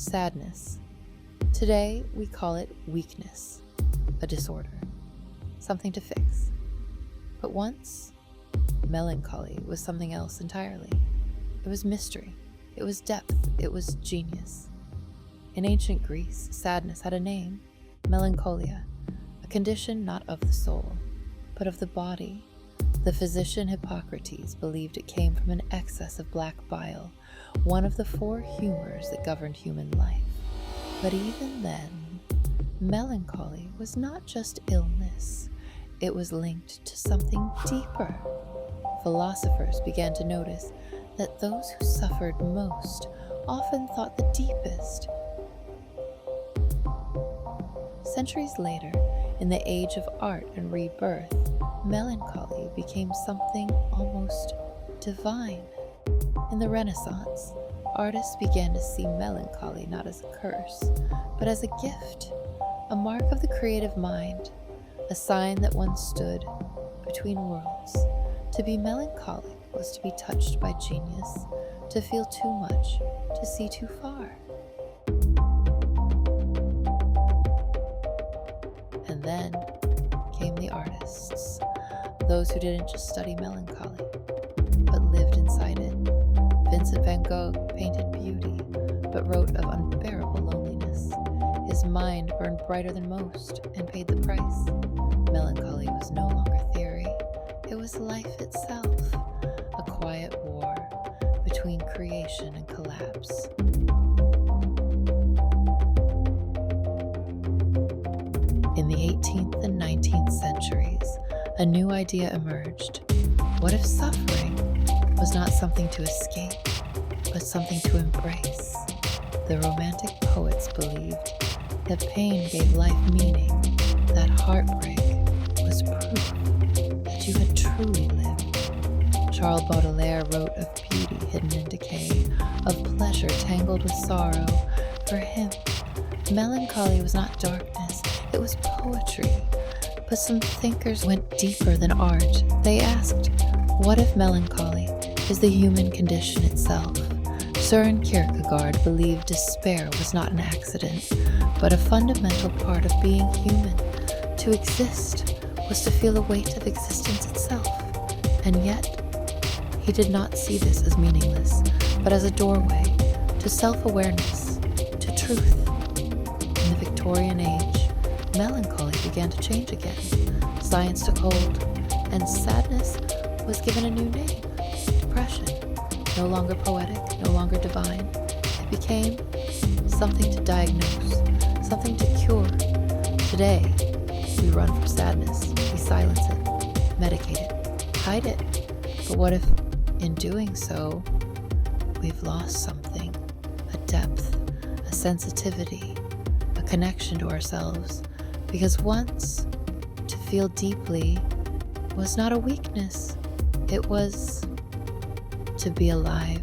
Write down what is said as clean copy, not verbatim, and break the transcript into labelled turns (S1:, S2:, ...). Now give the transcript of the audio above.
S1: sadness. Today, we call it weakness, a disorder, something to fix. But once, melancholy was something else entirely. It was mystery, it was depth, it was genius. In ancient Greece, sadness had a name, melancholia, a condition not of the soul, but of the body. The physician Hippocrates believed it came from an excess of black bile, one of the 4 humors that governed human life. But even then, melancholy was not just illness. It was linked to something deeper. Philosophers began to notice that those who suffered most often thought the deepest. Centuries later, in the age of art and rebirth, melancholy became something almost divine. In the Renaissance, artists began to see melancholy not as a curse, but as a gift, a mark of the creative mind, a sign that one stood between worlds. To be melancholic was to be touched by genius, to feel too much, to see too far. And then came the artists, those who didn't just study melancholy, but lived inside it. Vincent van Gogh painted beauty, but wrote of unbearable loneliness. His mind burned brighter than most and paid the price. Melancholy was no longer theory, it was life itself, a quiet war between creation and collapse. In the 18th and 19th centuries, a new idea emerged. What if suffering was not something to escape, but something to embrace? The Romantic poets believed that pain gave life meaning, that heartbreak was proof that you had truly lived. Charles Baudelaire wrote of beauty hidden in decay, of pleasure tangled with sorrow. For him, melancholy was not darkness, it was poetry. But some thinkers went deeper than art. They asked, what if melancholy is the human condition itself? Søren Kierkegaard believed despair was not an accident, but a fundamental part of being human. To exist was to feel the weight of existence itself. And yet, he did not see this as meaningless, but as a doorway to self-awareness, to truth. In the Victorian age, melancholy began to change again. Science took hold, and sadness was given a new name, depression. No longer poetic, no longer divine. It became something to diagnose, something to cure. Today, we run from sadness, we silence it, medicate it, hide it. But what if, in doing so, we've lost something, a depth, a sensitivity, a connection to ourselves? Because once, to feel deeply was not a weakness, it was to be alive.